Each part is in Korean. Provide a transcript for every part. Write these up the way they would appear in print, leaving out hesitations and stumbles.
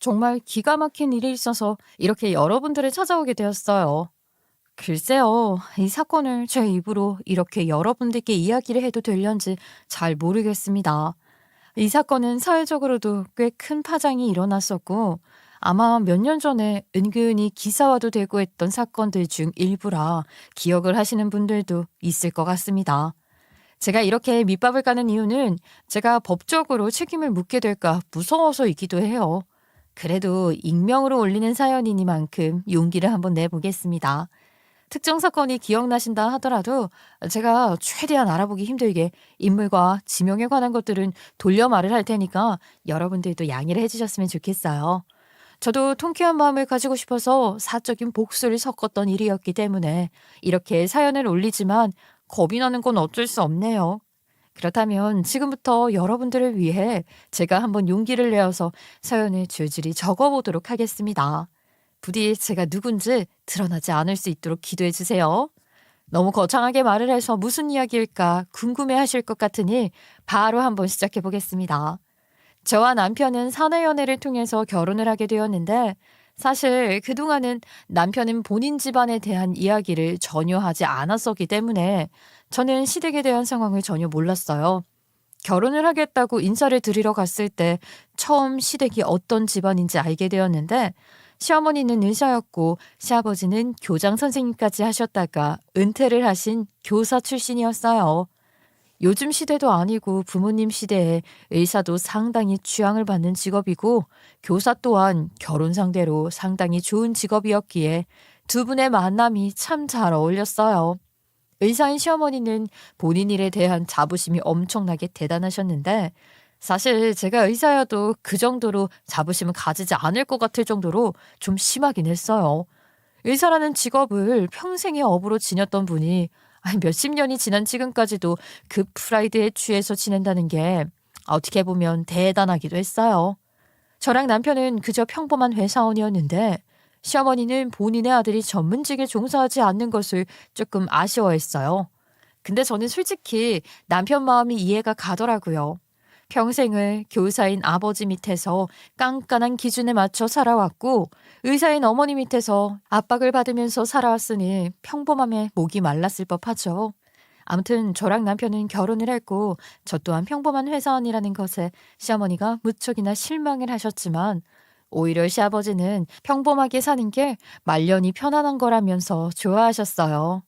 정말 기가 막힌 일이 있어서 이렇게 여러분들을 찾아오게 되었어요. 글쎄요, 이 사건을 제 입으로 이렇게 여러분들께 이야기를 해도 될련지 잘 모르겠습니다. 이 사건은 사회적으로도 꽤 큰 파장이 일어났었고, 아마 몇 년 전에 은근히 기사화도 되고 했던 사건들 중 일부라 기억을 하시는 분들도 있을 것 같습니다. 제가 이렇게 밑밥을 까는 이유는 제가 법적으로 책임을 묻게 될까 무서워서이기도 해요. 그래도 익명으로 올리는 사연이니만큼 용기를 한번 내보겠습니다. 특정 사건이 기억나신다 하더라도 제가 최대한 알아보기 힘들게 인물과 지명에 관한 것들은 돌려 말을 할 테니까 여러분들도 양해를 해주셨으면 좋겠어요. 저도 통쾌한 마음을 가지고 싶어서 사적인 복수를 섞었던 일이었기 때문에 이렇게 사연을 올리지만 겁이 나는 건 어쩔 수 없네요. 그렇다면 지금부터 여러분들을 위해 제가 한번 용기를 내어서 사연을 줄줄이 적어보도록 하겠습니다. 부디 제가 누군지 드러나지 않을 수 있도록 기도해 주세요. 너무 거창하게 말을 해서 무슨 이야기일까 궁금해 하실 것 같으니 바로 한번 시작해 보겠습니다. 저와 남편은 사내 연애를 통해서 결혼을 하게 되었는데 사실 그동안은 남편은 본인 집안에 대한 이야기를 전혀 하지 않았었기 때문에 저는 시댁에 대한 상황을 전혀 몰랐어요. 결혼을 하겠다고 인사를 드리러 갔을 때 처음 시댁이 어떤 집안인지 알게 되었는데 시어머니는 의사였고 시아버지는 교장 선생님까지 하셨다가 은퇴를 하신 교사 출신이었어요. 요즘 시대도 아니고 부모님 시대에 의사도 상당히 취향을 받는 직업이고 교사 또한 결혼 상대로 상당히 좋은 직업이었기에 두 분의 만남이 참 잘 어울렸어요. 의사인 시어머니는 본인 일에 대한 자부심이 엄청나게 대단하셨는데 사실 제가 의사여도 그 정도로 자부심을 가지지 않을 것 같을 정도로 좀 심하긴 했어요. 의사라는 직업을 평생의 업으로 지녔던 분이 몇십 년이 지난 지금까지도 그 프라이드에 취해서 지낸다는 게 어떻게 보면 대단하기도 했어요. 저랑 남편은 그저 평범한 회사원이었는데 시어머니는 본인의 아들이 전문직에 종사하지 않는 것을 조금 아쉬워했어요. 근데 저는 솔직히 남편 마음이 이해가 가더라고요. 평생을 교사인 아버지 밑에서 깐깐한 기준에 맞춰 살아왔고 의사인 어머니 밑에서 압박을 받으면서 살아왔으니 평범함에 목이 말랐을 법하죠. 아무튼 저랑 남편은 결혼을 했고 저 또한 평범한 회사원이라는 것에 시어머니가 무척이나 실망을 하셨지만 오히려 시아버지는 평범하게 사는 게 말년이 편안한 거라면서 좋아하셨어요.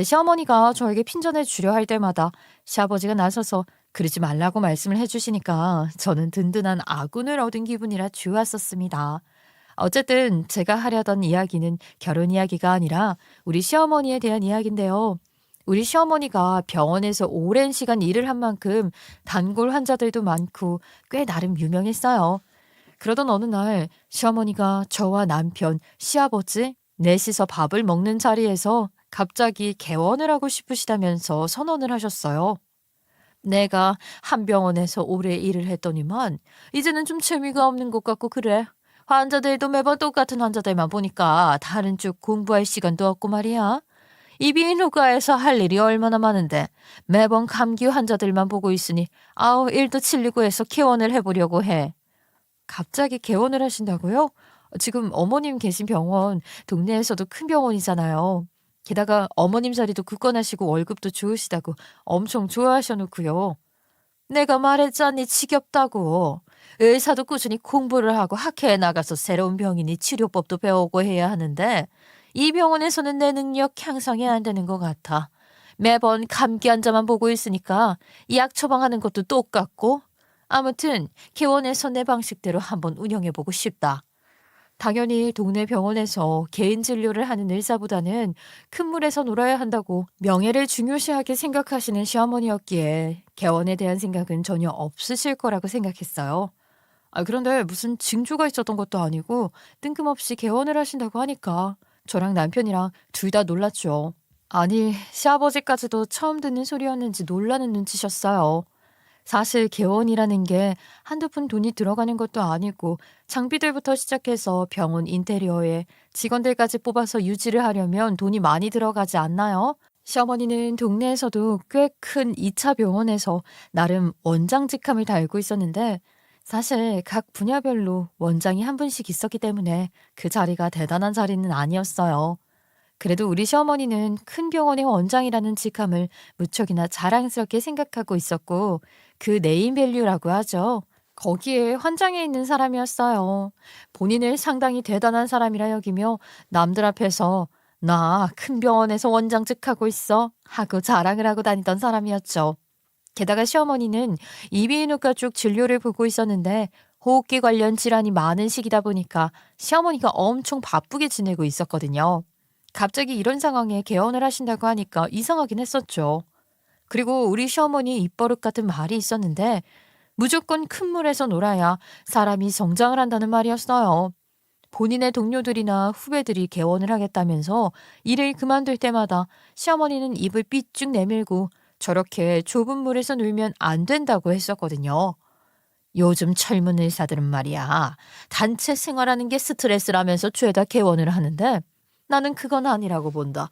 시어머니가 저에게 핀잔을 주려 할 때마다 시아버지가 나서서 그러지 말라고 말씀을 해주시니까 저는 든든한 아군을 얻은 기분이라 좋았었습니다. 어쨌든 제가 하려던 이야기는 결혼 이야기가 아니라 우리 시어머니에 대한 이야기인데요. 우리 시어머니가 병원에서 오랜 시간 일을 한 만큼 단골 환자들도 많고 꽤 나름 유명했어요. 그러던 어느 날 시어머니가 저와 남편, 시아버지, 넷이서 밥을 먹는 자리에서 갑자기 개원을 하고 싶으시다면서 선언을 하셨어요. 내가 한 병원에서 오래 일을 했더니만 이제는 좀 재미가 없는 것 같고 그래. 환자들도 매번 똑같은 환자들만 보니까 다른 쪽 공부할 시간도 없고 말이야. 이 비인후과에서 할 일이 얼마나 많은데 매번 감기 환자들만 보고 있으니 아우 일도 질리고 해서 개원을 해보려고 해. 갑자기 개원을 하신다고요? 지금 어머님 계신 병원 동네에서도 큰 병원이잖아요. 게다가 어머님 자리도 굳건하시고 월급도 좋으시다고 엄청 좋아하셔 놓고요. 내가 말했잖니 지겹다고. 의사도 꾸준히 공부를 하고 학회에 나가서 새로운 병이니 치료법도 배우고 해야 하는데 이 병원에서는 내 능력 향상이 안 되는 것 같아. 매번 감기 환자만 보고 있으니까 약 처방하는 것도 똑같고 아무튼 개원해서 내 방식대로 한번 운영해보고 싶다. 당연히 동네 병원에서 개인 진료를 하는 의사보다는 큰 물에서 놀아야 한다고 명예를 중요시하게 생각하시는 시어머니였기에 개원에 대한 생각은 전혀 없으실 거라고 생각했어요. 그런데 무슨 징조가 있었던 것도 아니고 뜬금없이 개원을 하신다고 하니까 저랑 남편이랑 둘 다 놀랐죠. 아니, 시아버지까지도 처음 듣는 소리였는지 놀라는 눈치셨어요. 사실 개원이라는 게 한두 푼 돈이 들어가는 것도 아니고 장비들부터 시작해서 병원 인테리어에 직원들까지 뽑아서 유지를 하려면 돈이 많이 들어가지 않나요? 시어머니는 동네에서도 꽤 큰 2차 병원에서 나름 원장직함을 달고 있었는데 사실 각 분야별로 원장이 한 분씩 있었기 때문에 그 자리가 대단한 자리는 아니었어요. 그래도 우리 시어머니는 큰 병원의 원장이라는 직함을 무척이나 자랑스럽게 생각하고 있었고, 그 네임밸류라고 하죠. 거기에 환장해 있는 사람이었어요. 본인을 상당히 대단한 사람이라 여기며 남들 앞에서 나 큰 병원에서 원장직 하고 있어 하고 자랑을 하고 다니던 사람이었죠. 게다가 시어머니는 이비인후과 쪽 진료를 보고 있었는데 호흡기 관련 질환이 많은 시기다 보니까 시어머니가 엄청 바쁘게 지내고 있었거든요. 갑자기 이런 상황에 개원을 하신다고 하니까 이상하긴 했었죠. 그리고 우리 시어머니 입버릇 같은 말이 있었는데 무조건 큰 물에서 놀아야 사람이 성장을 한다는 말이었어요. 본인의 동료들이나 후배들이 개원을 하겠다면서 일을 그만둘 때마다 시어머니는 입을 삐쭉 내밀고 저렇게 좁은 물에서 놀면 안 된다고 했었거든요. 요즘 젊은 의사들은 말이야, 단체 생활하는 게 스트레스라면서 죄다 개원을 하는데 나는 그건 아니라고 본다.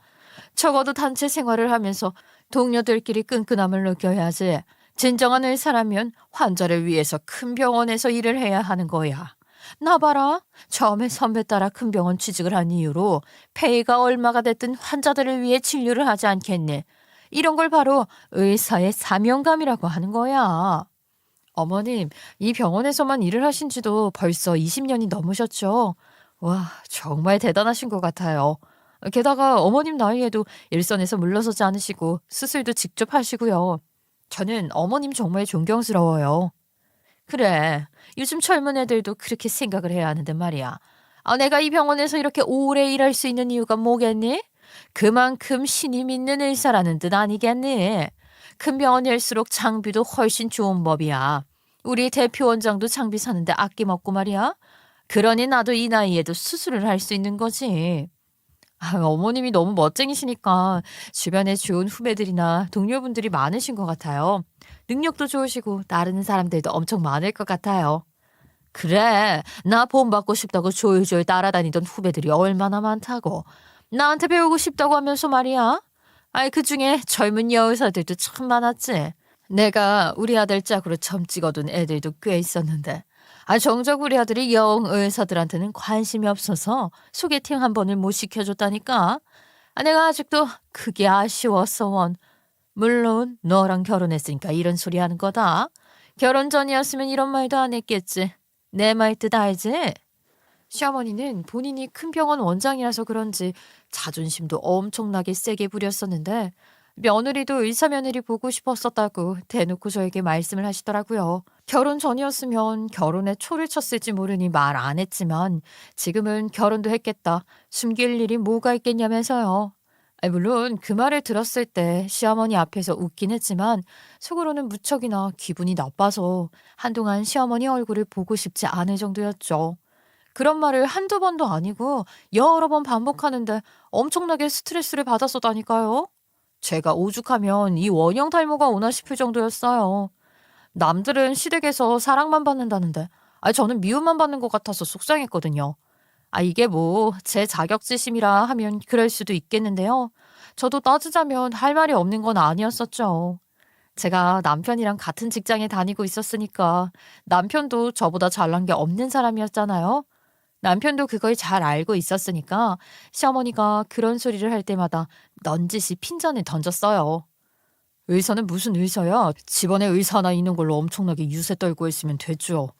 적어도 단체 생활을 하면서 동료들끼리 끈끈함을 느껴야지. 진정한 의사라면 환자를 위해서 큰 병원에서 일을 해야 하는 거야. 나 봐라. 처음에 선배 따라 큰 병원 취직을 한 이유로 페이가 얼마가 됐든 환자들을 위해 진료를 하지 않겠니? 이런 걸 바로 의사의 사명감이라고 하는 거야. 어머님, 이 병원에서만 일을 하신 지도 벌써 20년이 넘으셨죠? 와, 정말 대단하신 것 같아요. 게다가 어머님 나이에도 일선에서 물러서지 않으시고 수술도 직접 하시고요. 저는 어머님 정말 존경스러워요. 그래, 요즘 젊은 애들도 그렇게 생각을 해야 하는데 말이야. 아, 내가 이 병원에서 이렇게 오래 일할 수 있는 이유가 뭐겠니? 그만큼 신임 있는 의사라는 뜻 아니겠니? 큰 병원일수록 장비도 훨씬 좋은 법이야. 우리 대표 원장도 장비 사는데 아낌없고 말이야. 그러니 나도 이 나이에도 수술을 할 수 있는 거지. 아, 어머님이 너무 멋쟁이시니까 주변에 좋은 후배들이나 동료분들이 많으신 것 같아요. 능력도 좋으시고 나르는 사람들도 엄청 많을 것 같아요. 그래, 나 본받고 싶다고 조용조용 따라다니던 후배들이 얼마나 많다고. 나한테 배우고 싶다고 하면서 말이야. 아이, 그중에 젊은 여의사들도 참 많았지. 내가 우리 아들 짝으로 점 찍어둔 애들도 꽤 있었는데. 아, 정작 우리 아들이 영 의사들한테는 관심이 없어서 소개팅 한 번을 못 시켜줬다니까. 아, 내가 아직도 그게 아쉬웠어, 원. 물론 너랑 결혼했으니까 이런 소리 하는 거다. 결혼 전이었으면 이런 말도 안 했겠지. 내 말 뜻 알지? 시어머니는 본인이 큰 병원 원장이라서 그런지 자존심도 엄청나게 세게 부렸었는데 며느리도 의사 며느리 보고 싶었었다고 대놓고 저에게 말씀을 하시더라고요. 결혼 전이었으면 결혼에 초를 쳤을지 모르니 말 안 했지만 지금은 결혼도 했겠다. 숨길 일이 뭐가 있겠냐면서요. 물론 그 말을 들었을 때 시어머니 앞에서 웃긴 했지만 속으로는 무척이나 기분이 나빠서 한동안 시어머니 얼굴을 보고 싶지 않을 정도였죠. 그런 말을 한두 번도 아니고 여러 번 반복하는데 엄청나게 스트레스를 받았었다니까요. 제가 오죽하면 이 원형 탈모가 오나 싶을 정도였어요. 남들은 시댁에서 사랑만 받는다는데 저는 미움만 받는 것 같아서 속상했거든요. 이게 뭐 제 자격지심이라 하면 그럴 수도 있겠는데요. 저도 따지자면 할 말이 없는 건 아니었었죠. 제가 남편이랑 같은 직장에 다니고 있었으니까 남편도 저보다 잘난 게 없는 사람이었잖아요. 남편도 그걸 잘 알고 있었으니까 시어머니가 그런 소리를 할 때마다 넌지시 핀잔을 던졌어요. 의사는 무슨 의사야? 집안에 의사 하나 있는 걸로 엄청나게 유세 떨고 있으면 됐죠.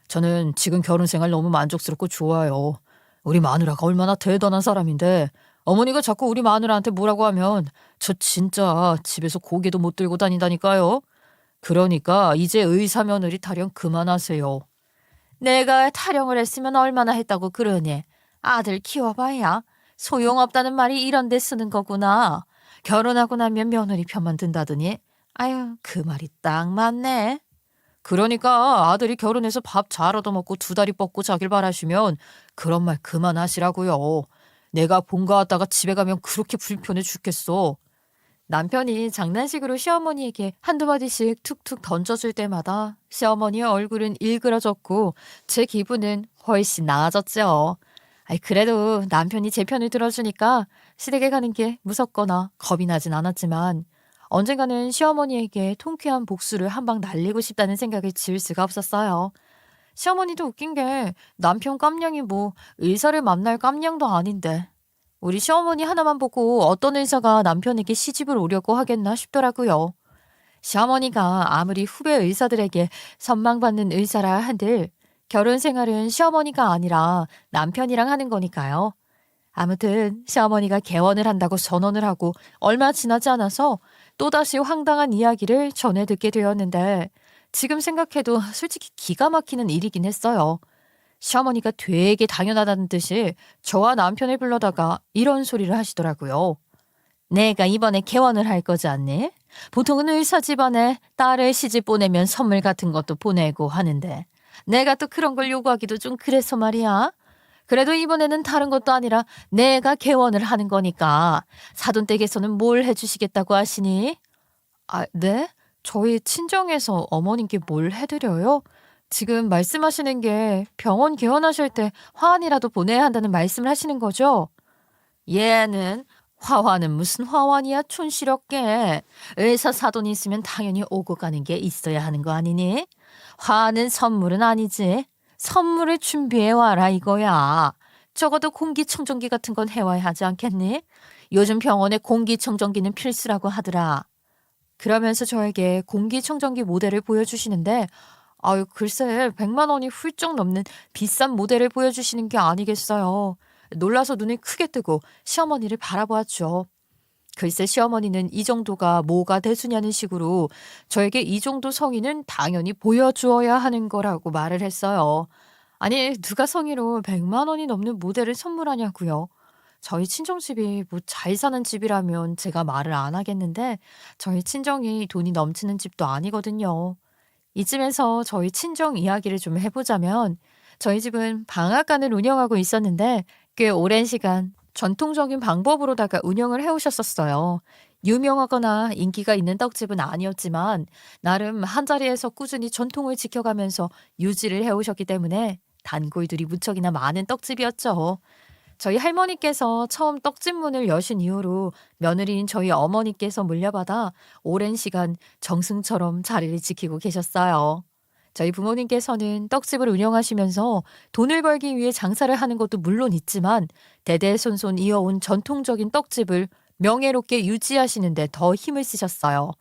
저는 지금 결혼 생활 너무 만족스럽고 좋아요. 우리 마누라가 얼마나 대단한 사람인데 어머니가 자꾸 우리 마누라한테 뭐라고 하면 저 진짜 집에서 고개도 못 들고 다닌다니까요. 그러니까 이제 의사 며느리 타령 그만하세요. 내가 타령을 했으면 얼마나 했다고 그러니. 아들 키워봐야 소용없다는 말이 이런 데 쓰는 거구나. 결혼하고 나면 며느리 편만 든다더니. 아유, 그 말이 딱 맞네. 그러니까 아들이 결혼해서 밥 잘 얻어먹고 두 다리 뻗고 자길 바라시면 그런 말 그만하시라고요. 내가 본가 왔다가 집에 가면 그렇게 불편해 죽겠어. 남편이 장난식으로 시어머니에게 한두 마디씩 툭툭 던져줄 때마다 시어머니의 얼굴은 일그러졌고 제 기분은 훨씬 나아졌죠. 그래도 남편이 제 편을 들어주니까 시댁에 가는 게 무섭거나 겁이 나진 않았지만 언젠가는 시어머니에게 통쾌한 복수를 한 방 날리고 싶다는 생각을 지울 수가 없었어요. 시어머니도 웃긴 게 남편 깜냥이 뭐 의사를 만날 깜냥도 아닌데 우리 시어머니 하나만 보고 어떤 의사가 남편에게 시집을 오려고 하겠나 싶더라고요. 시어머니가 아무리 후배 의사들에게 선망받는 의사라 한들 결혼 생활은 시어머니가 아니라 남편이랑 하는 거니까요. 아무튼 시어머니가 개원을 한다고 선언을 하고 얼마 지나지 않아서 또다시 황당한 이야기를 전해 듣게 되었는데 지금 생각해도 솔직히 기가 막히는 일이긴 했어요. 시어머니가 되게 당연하다는 듯이 저와 남편을 불러다가 이런 소리를 하시더라고요. 내가 이번에 개원을 할 거지 않니? 보통은 의사 집안에 딸을 시집 보내면 선물 같은 것도 보내고 하는데 내가 또 그런 걸 요구하기도 좀 그래서 말이야. 그래도 이번에는 다른 것도 아니라 내가 개원을 하는 거니까 사돈댁에서는 뭘 해주시겠다고 하시니? 아, 네? 저희 친정에서 어머님께 뭘 해드려요? 지금 말씀하시는 게 병원 개원하실 때 화환이라도 보내야 한다는 말씀을 하시는 거죠? 얘는 화환은 무슨 화환이야 촌스럽게. 의사 사돈이 있으면 당연히 오고 가는 게 있어야 하는 거 아니니? 화환은 선물은 아니지. 선물을 준비해 와라 이거야. 적어도 공기청정기 같은 건 해와야 하지 않겠니? 요즘 병원에 공기청정기는 필수라고 하더라. 그러면서 저에게 공기청정기 모델을 보여주시는데 아유 글쎄 100만 원이 훌쩍 넘는 비싼 모델을 보여주시는 게 아니겠어요. 놀라서 눈을 크게 뜨고 시어머니를 바라보았죠. 글쎄 시어머니는 이 정도가 뭐가 대수냐는 식으로 저에게 이 정도 성의는 당연히 보여주어야 하는 거라고 말을 했어요. 아니 누가 성의로 100만 원이 넘는 모델을 선물하냐고요. 저희 친정집이 뭐 잘 사는 집이라면 제가 말을 안 하겠는데 저희 친정이 돈이 넘치는 집도 아니거든요. 이쯤에서 저희 친정 이야기를 좀 해보자면 저희 집은 방앗간을 운영하고 있었는데 꽤 오랜 시간 전통적인 방법으로다가 운영을 해오셨었어요. 유명하거나 인기가 있는 떡집은 아니었지만 나름 한자리에서 꾸준히 전통을 지켜가면서 유지를 해오셨기 때문에 단골들이 무척이나 많은 떡집이었죠. 저희 할머니께서 처음 떡집 문을 여신 이후로 며느리인 저희 어머니께서 물려받아 오랜 시간 정승처럼 자리를 지키고 계셨어요. 저희 부모님께서는 떡집을 운영하시면서 돈을 벌기 위해 장사를 하는 것도 물론 있지만 대대손손 이어온 전통적인 떡집을 명예롭게 유지하시는 데 더 힘을 쓰셨어요.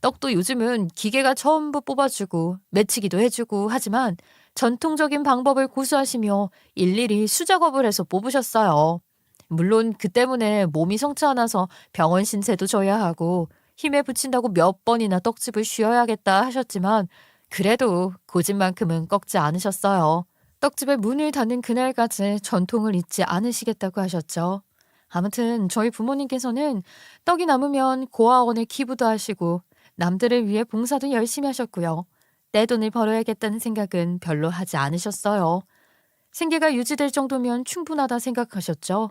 떡도 요즘은 기계가 전부 뽑아주고 맺히기도 해주고 하지만 전통적인 방법을 고수하시며 일일이 수작업을 해서 뽑으셨어요. 물론 그 때문에 몸이 성치 않아서 병원 신세도 져야 하고 힘에 부친다고 몇 번이나 떡집을 쉬어야겠다 하셨지만 그래도 고집만큼은 꺾지 않으셨어요. 떡집의 문을 닫는 그날까지 전통을 잊지 않으시겠다고 하셨죠. 아무튼 저희 부모님께서는 떡이 남으면 고아원에 기부도 하시고 남들을 위해 봉사도 열심히 하셨고요. 떼돈을 벌어야겠다는 생각은 별로 하지 않으셨어요. 생계가 유지될 정도면 충분하다 생각하셨죠.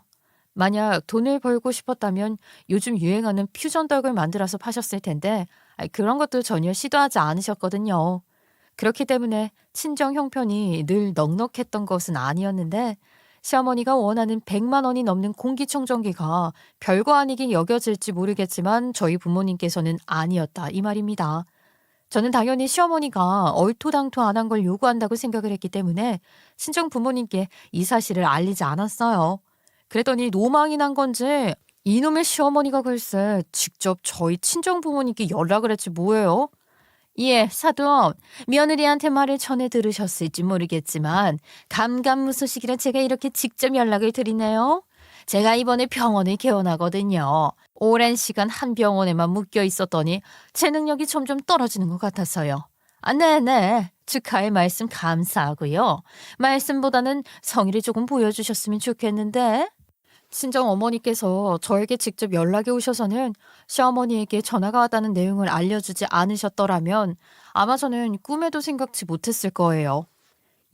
만약 돈을 벌고 싶었다면 요즘 유행하는 퓨전떡을 만들어서 파셨을 텐데 그런 것도 전혀 시도하지 않으셨거든요. 그렇기 때문에 친정 형편이 늘 넉넉했던 것은 아니었는데 시어머니가 원하는 100만 원이 넘는 공기청정기가 별거 아니게 여겨질지 모르겠지만 저희 부모님께서는 아니었다 이 말입니다. 저는 당연히 시어머니가 얼토당토 안 한 걸 요구한다고 생각을 했기 때문에 친정 부모님께 이 사실을 알리지 않았어요. 그랬더니 노망이 난 건지 이놈의 시어머니가 글쎄 직접 저희 친정 부모님께 연락을 했지 뭐예요. 예, 사돈, 며느리한테 말을 전해 들으셨을지 모르겠지만 감감무소식이라 제가 이렇게 직접 연락을 드리네요. 제가 이번에 병원을 개원하거든요. 오랜 시간 한 병원에만 묶여 있었더니 제 능력이 점점 떨어지는 것 같아서요. 아, 네네. 축하의 말씀 감사하고요. 말씀보다는 성의를 조금 보여주셨으면 좋겠는데. 친정 어머니께서 저에게 직접 연락이 오셔서는 시어머니에게 전화가 왔다는 내용을 알려주지 않으셨더라면 아마 저는 꿈에도 생각지 못했을 거예요.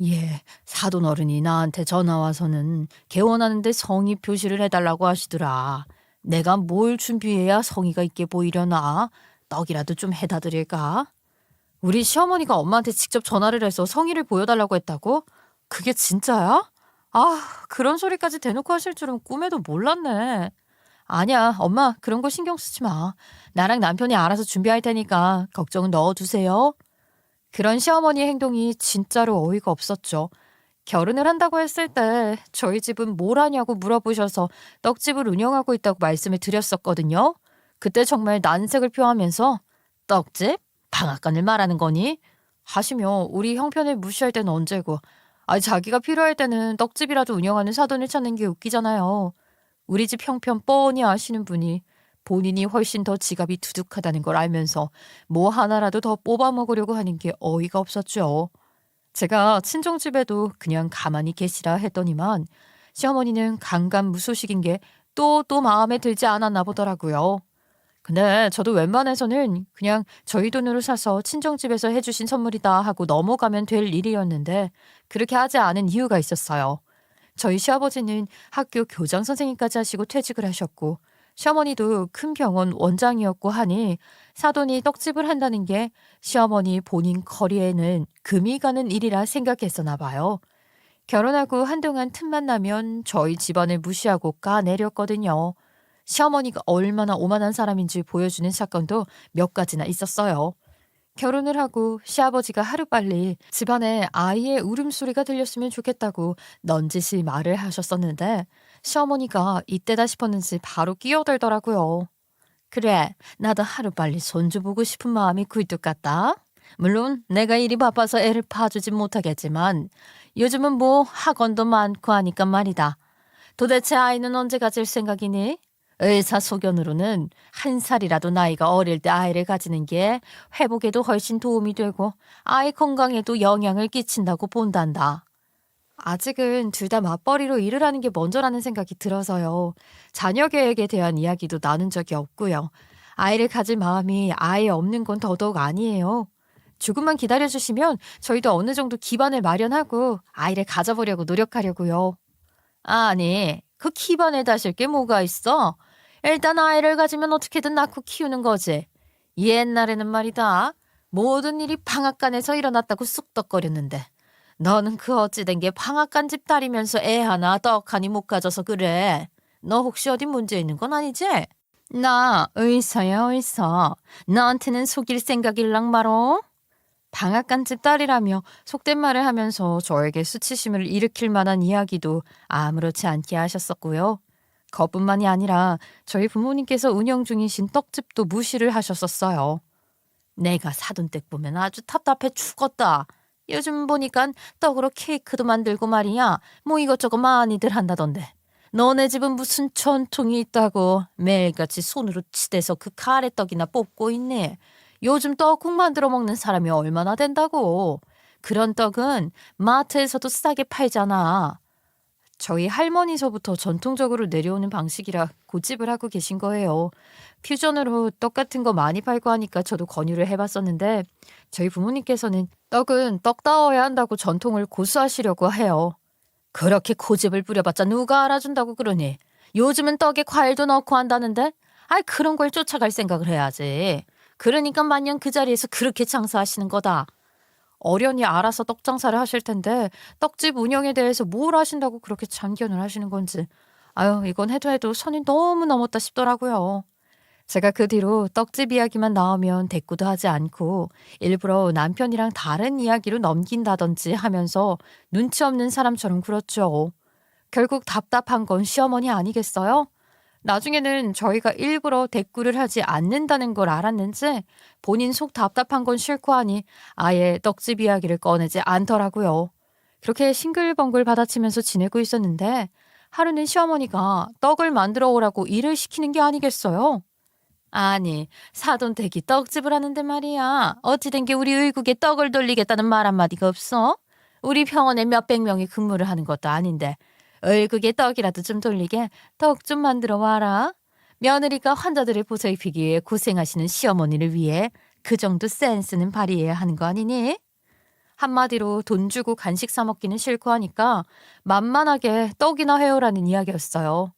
예, 사돈 어른이 나한테 전화 와서는 개원하는데 성의 표시를 해달라고 하시더라. 내가 뭘 준비해야 성의가 있게 보이려나? 떡이라도 좀 해다 드릴까? 우리 시어머니가 엄마한테 직접 전화를 해서 성의를 보여달라고 했다고? 그게 진짜야? 아, 그런 소리까지 대놓고 하실 줄은 꿈에도 몰랐네. 아니야, 엄마, 그런 거 신경 쓰지 마. 나랑 남편이 알아서 준비할 테니까 걱정은 넣어두세요. 그런 시어머니의 행동이 진짜로 어이가 없었죠. 결혼을 한다고 했을 때 저희 집은 뭘 하냐고 물어보셔서 떡집을 운영하고 있다고 말씀을 드렸었거든요. 그때 정말 난색을 표하면서 떡집? 방앗간을 말하는 거니? 하시며 우리 형편을 무시할 때는 언제고 자기가 필요할 때는 떡집이라도 운영하는 사돈을 찾는 게 웃기잖아요. 우리 집 형편 뻔히 아시는 분이 본인이 훨씬 더 지갑이 두둑하다는 걸 알면서 뭐 하나라도 더 뽑아 먹으려고 하는 게 어이가 없었죠. 제가 친정집에도 그냥 가만히 계시라 했더니만 시어머니는 간간무소식인 게 또 마음에 들지 않았나 보더라고요. 근데 저도 웬만해서는 그냥 저희 돈으로 사서 친정집에서 해주신 선물이다 하고 넘어가면 될 일이었는데 그렇게 하지 않은 이유가 있었어요. 저희 시아버지는 학교 교장 선생님까지 하시고 퇴직을 하셨고 시어머니도 큰 병원 원장이었고 하니 사돈이 떡집을 한다는 게 시어머니 본인 커리에는 금이 가는 일이라 생각했었나 봐요. 결혼하고 한동안 틈만 나면 저희 집안을 무시하고 까내렸거든요. 시어머니가 얼마나 오만한 사람인지 보여주는 사건도 몇 가지나 있었어요. 결혼을 하고 시아버지가 하루빨리 집안에 아이의 울음소리가 들렸으면 좋겠다고 넌지시 말을 하셨었는데 시어머니가 이때다 싶었는지 바로 끼어들더라고요. 그래, 나도 하루빨리 손주 보고 싶은 마음이 굴뚝 같다. 물론 내가 일이 바빠서 애를 봐주진 못하겠지만 요즘은 뭐 학원도 많고 하니까 말이다. 도대체 아이는 언제 가질 생각이니? 의사소견으로는 1살이라도 나이가 어릴 때 아이를 가지는 게 회복에도 훨씬 도움이 되고 아이 건강에도 영향을 끼친다고 본단다. 아직은 둘 다 맞벌이로 일을 하는 게 먼저라는 생각이 들어서요. 자녀 계획에 대한 이야기도 나눈 적이 없고요. 아이를 가질 마음이 아예 없는 건 더더욱 아니에요. 조금만 기다려주시면 저희도 어느 정도 기반을 마련하고 아이를 가져보려고 노력하려고요. 아니, 그 기반에 다실 게 뭐가 있어? 일단 아이를 가지면 어떻게든 낳고 키우는 거지. 옛날에는 말이다. 모든 일이 방앗간에서 일어났다고 쑥덕거렸는데 너는 그 어찌된 게 방앗간 집 딸이면서 애 하나 떡하니 못 가져서 그래. 너 혹시 어디 문제 있는 건 아니지? 나 의사야 의사. 너한테는 속일 생각일랑 말어? 방앗간 집 딸이라며 속된 말을 하면서 저에게 수치심을 일으킬 만한 이야기도 아무렇지 않게 하셨었고요. 그것뿐만이 아니라 저희 부모님께서 운영 중이신 떡집도 무시를 하셨었어요. 내가 사돈 댁 보면 아주 답답해 죽었다. 요즘 보니까 떡으로 케이크도 만들고 말이야. 뭐 이것저것 많이들 한다던데. 너네 집은 무슨 전통이 있다고 매일같이 손으로 치대서 그 가래떡이나 뽑고 있네. 요즘 떡국 만들어 먹는 사람이 얼마나 된다고. 그런 떡은 마트에서도 싸게 팔잖아. 저희 할머니서부터 전통적으로 내려오는 방식이라 고집을 하고 계신 거예요. 퓨전으로 떡 같은 거 많이 팔고 하니까 저도 권유를 해봤었는데 저희 부모님께서는 떡은 떡다워야 한다고 전통을 고수하시려고 해요. 그렇게 고집을 부려봤자 누가 알아준다고 그러니. 요즘은 떡에 과일도 넣고 한다는데 그런 걸 쫓아갈 생각을 해야지. 그러니까 만년 그 자리에서 그렇게 장사하시는 거다. 어련히 알아서 떡 장사를 하실 텐데 떡집 운영에 대해서 뭘 하신다고 그렇게 참견을 하시는 건지 이건 해도 선이 너무 넘었다 싶더라고요. 제가 그 뒤로 떡집 이야기만 나오면 대꾸도 하지 않고 일부러 남편이랑 다른 이야기로 넘긴다든지 하면서 눈치 없는 사람처럼 굴었죠. 결국 답답한 건 시어머니 아니겠어요? 나중에는 저희가 일부러 대꾸를 하지 않는다는 걸 알았는지 본인 속 답답한 건 싫고 하니 아예 떡집 이야기를 꺼내지 않더라고요. 그렇게 싱글벙글 받아치면서 지내고 있었는데 하루는 시어머니가 떡을 만들어 오라고 일을 시키는 게 아니겠어요? 아니, 사돈댁이 떡집을 하는데 말이야. 어찌된 게 우리 의국에 떡을 돌리겠다는 말 한마디가 없어? 우리 병원에 몇백 명이 근무를 하는 것도 아닌데 의국에 떡이라도 좀 돌리게 떡 좀 만들어 와라. 며느리가 환자들을 보살피기 위해 고생하시는 시어머니를 위해 그 정도 센스는 발휘해야 하는 거 아니니? 한마디로 돈 주고 간식 사 먹기는 싫고 하니까 만만하게 떡이나 해오라는 이야기였어요.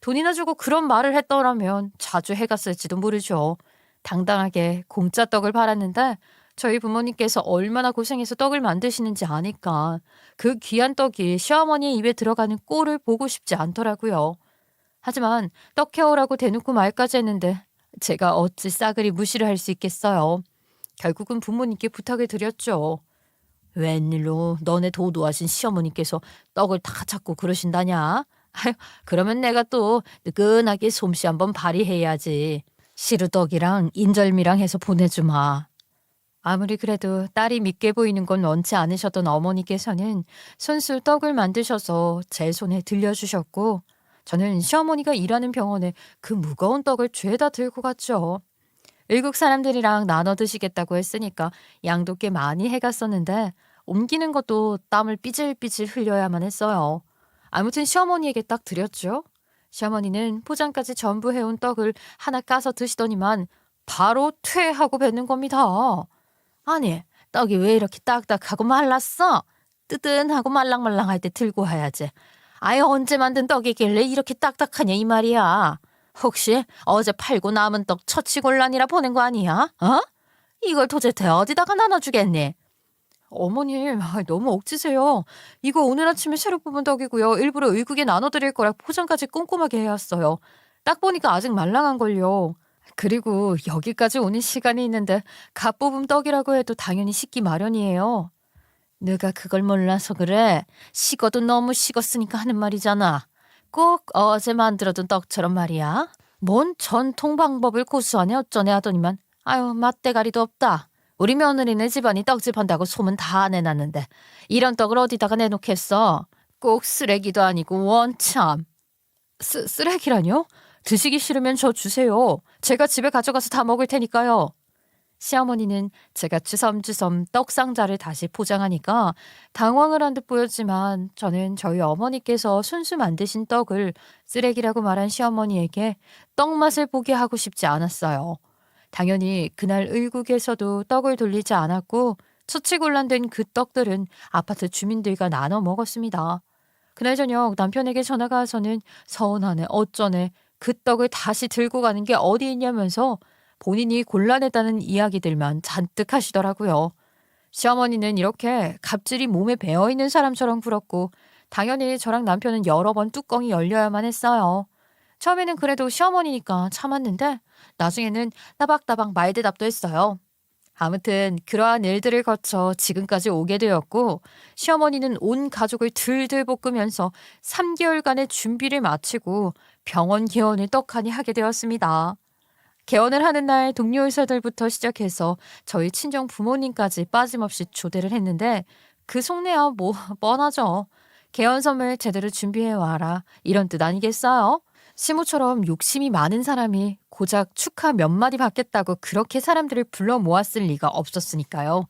돈이나 주고 그런 말을 했더라면 자주 해갔을지도 모르죠. 당당하게 공짜 떡을 팔았는데 저희 부모님께서 얼마나 고생해서 떡을 만드시는지 아니까 그 귀한 떡이 시어머니의 입에 들어가는 꼴을 보고 싶지 않더라고요. 하지만 떡 해오라고 대놓고 말까지 했는데 제가 어찌 싸그리 무시를 할 수 있겠어요. 결국은 부모님께 부탁을 드렸죠. 웬일로 너네 도도하신 시어머니께서 떡을 다 찾고 그러신다냐? 아휴, 그러면 내가 또 뜨끈하게 솜씨 한번 발휘해야지. 시루떡이랑 인절미랑 해서 보내주마. 아무리 그래도 딸이 밉게 보이는 건 원치 않으셨던 어머니께서는 손수 떡을 만드셔서 제 손에 들려주셨고, 저는 시어머니가 일하는 병원에 그 무거운 떡을 죄다 들고 갔죠. 외국 사람들이랑 나눠 드시겠다고 했으니까 양도 꽤 많이 해갔었는데, 옮기는 것도 땀을 삐질삐질 흘려야만 했어요. 아무튼 시어머니에게 딱 드렸죠. 시어머니는 포장까지 전부 해온 떡을 하나 까서 드시더니만 바로 퇴하고 뱉는 겁니다. 아니, 떡이 왜 이렇게 딱딱하고 말랐어? 뜨끈하고 말랑말랑할 때 들고 와야지. 아예 언제 만든 떡이길래 이렇게 딱딱하냐 이 말이야. 혹시 어제 팔고 남은 떡 처치곤란이라 보낸 거 아니야? 어? 이걸 도대체 어디다가 나눠주겠니? 어머님, 너무 억지세요. 이거 오늘 아침에 새로 뽑은 떡이고요. 일부러 의국에 나눠드릴 거라 포장까지 꼼꼼하게 해왔어요. 딱 보니까 아직 말랑한걸요. 그리고 여기까지 오는 시간이 있는데 갓 뽑은 떡이라고 해도 당연히 식기 마련이에요. 네가 그걸 몰라서 그래. 식어도 너무 식었으니까 하는 말이잖아. 꼭 어제 만들어둔 떡처럼 말이야. 뭔 전통 방법을 고수하네 어쩌네 하더니만 아유 맛대가리도 없다. 우리 며느리네 집안이 떡집 한다고 소문 다 내놨는데 이런 떡을 어디다가 내놓겠어. 꼭 쓰레기도 아니고 원참. 쓰레기라뇨? 드시기 싫으면 저 주세요. 제가 집에 가져가서 다 먹을 테니까요. 시어머니는 제가 주섬주섬 떡 상자를 다시 포장하니까 당황을 한 듯 보였지만 저는 저희 어머니께서 순수 만드신 떡을 쓰레기라고 말한 시어머니에게 떡 맛을 보게 하고 싶지 않았어요. 당연히 그날 의국에서도 떡을 돌리지 않았고 처치곤란된 그 떡들은 아파트 주민들과 나눠 먹었습니다. 그날 저녁 남편에게 전화가 와서는 서운하네 어쩌네 그 떡을 다시 들고 가는 게 어디 있냐면서 본인이 곤란했다는 이야기들만 잔뜩 하시더라고요. 시어머니는 이렇게 갑질이 몸에 배어있는 사람처럼 굴었고 당연히 저랑 남편은 여러 번 뚜껑이 열려야만 했어요. 처음에는 그래도 시어머니니까 참았는데 나중에는 따박따박 말대답도 했어요. 아무튼 그러한 일들을 거쳐 지금까지 오게 되었고 시어머니는 온 가족을 들들 볶으면서 3개월간의 준비를 마치고 병원 개원을 떡하니 하게 되었습니다. 개원을 하는 날 동료 의사들부터 시작해서 저희 친정 부모님까지 빠짐없이 초대를 했는데 그 속내야 뭐 뻔하죠. 개원 선물 제대로 준비해 와라 이런 뜻 아니겠어요? 시모처럼 욕심이 많은 사람이 고작 축하 몇 마디 받겠다고 그렇게 사람들을 불러 모았을 리가 없었으니까요.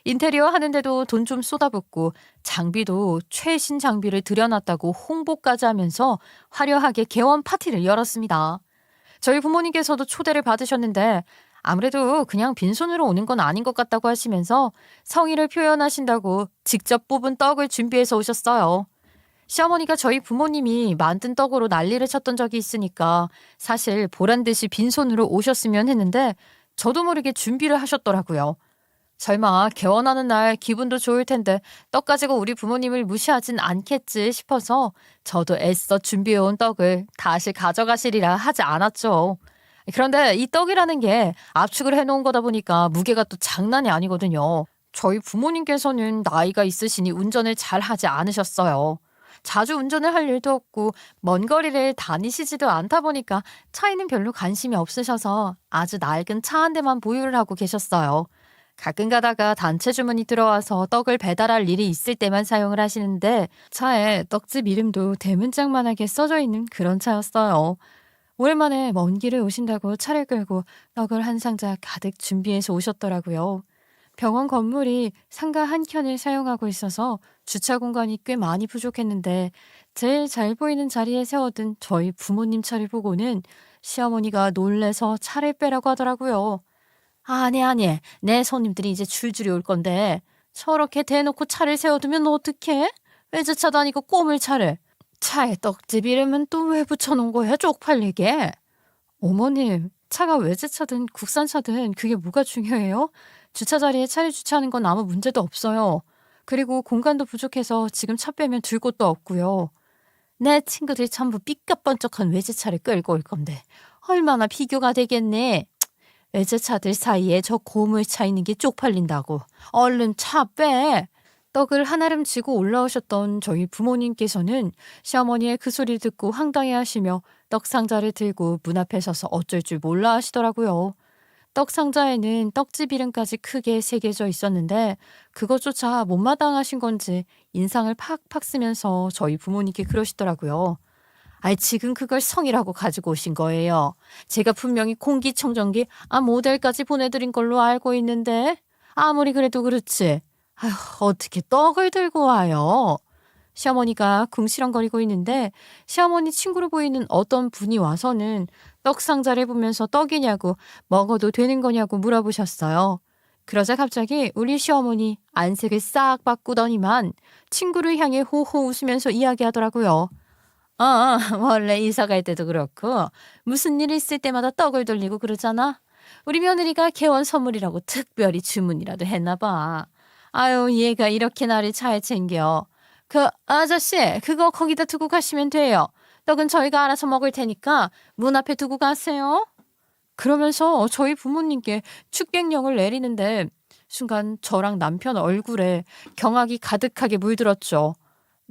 인테리어 하는데도 돈 좀 쏟아붓고 장비도 최신 장비를 들여놨다고 홍보까지 하면서 화려하게 개원 파티를 열었습니다. 저희 부모님께서도 초대를 받으셨는데 아무래도 그냥 빈손으로 오는 건 아닌 것 같다고 하시면서 성의를 표현하신다고 직접 뽑은 떡을 준비해서 오셨어요. 시어머니가 저희 부모님이 만든 떡으로 난리를 쳤던 적이 있으니까 사실 보란듯이 빈손으로 오셨으면 했는데 저도 모르게 준비를 하셨더라고요. 설마 개원하는 날 기분도 좋을 텐데 떡 가지고 우리 부모님을 무시하진 않겠지 싶어서 저도 애써 준비해온 떡을 다시 가져가시리라 하지 않았죠. 그런데 이 떡이라는 게 압축을 해놓은 거다 보니까 무게가 또 장난이 아니거든요. 저희 부모님께서는 나이가 있으시니 운전을 잘 하지 않으셨어요. 자주 운전을 할 일도 없고 먼 거리를 다니시지도 않다 보니까 차에는 별로 관심이 없으셔서 아주 낡은 차 한 대만 보유를 하고 계셨어요. 가끔 가다가 단체 주문이 들어와서 떡을 배달할 일이 있을 때만 사용을 하시는데 차에 떡집 이름도 대문짝만하게 써져 있는 그런 차였어요. 오랜만에 먼 길을 오신다고 차를 끌고 떡을 한 상자 가득 준비해서 오셨더라고요. 병원 건물이 상가 한 켠을 사용하고 있어서 주차 공간이 꽤 많이 부족했는데 제일 잘 보이는 자리에 세워둔 저희 부모님 차를 보고는 시어머니가 놀래서 차를 빼라고 하더라고요. 아니, 내 손님들이 이제 줄줄이 올 건데 저렇게 대놓고 차를 세워두면 어떡해? 외제차도 아니고 꼬물차를. 차에 떡집 이름은 또 왜 붙여놓은 거야, 쪽팔리게? 어머님, 차가 외제차든 국산차든 그게 뭐가 중요해요? 주차 자리에 차를 주차하는 건 아무 문제도 없어요. 그리고 공간도 부족해서 지금 차 빼면 둘 곳도 없고요. 내 친구들이 전부 삐까뻔쩍한 외제차를 끌고 올 건데 얼마나 비교가 되겠네. 외제차들 사이에 저 고물 차 있는 게 쪽팔린다고. 얼른 차 빼. 떡을 한아름 쥐고 올라오셨던 저희 부모님께서는 시어머니의 그 소리를 듣고 황당해하시며 떡 상자를 들고 문 앞에 서서 어쩔 줄 몰라 하시더라고요. 떡 상자에는 떡집 이름까지 크게 새겨져 있었는데 그것조차 못마땅하신 건지 인상을 팍팍 쓰면서 저희 부모님께 그러시더라고요. 아이, 지금 그걸 성이라고 가지고 오신 거예요. 제가 분명히 공기청정기 모델까지 보내드린 걸로 알고 있는데 아무리 그래도 그렇지. 아휴, 어떻게 떡을 들고 와요? 시어머니가 궁시렁거리고 있는데 시어머니 친구로 보이는 어떤 분이 와서는 떡 상자를 보면서 떡이냐고 먹어도 되는 거냐고 물어보셨어요. 그러자 갑자기 우리 시어머니 안색을 싹 바꾸더니만 친구를 향해 호호 웃으면서 이야기하더라고요. 원래 이사 갈 때도 그렇고 무슨 일 있을 때마다 떡을 돌리고 그러잖아. 우리 며느리가 개원 선물이라고 특별히 주문이라도 했나 봐. 아유, 얘가 이렇게 나를 잘 챙겨. 그 아저씨, 그거 거기다 두고 가시면 돼요. 떡은 저희가 알아서 먹을 테니까 문 앞에 두고 가세요. 그러면서 저희 부모님께 축객령을 내리는데 순간 저랑 남편 얼굴에 경악이 가득하게 물들었죠.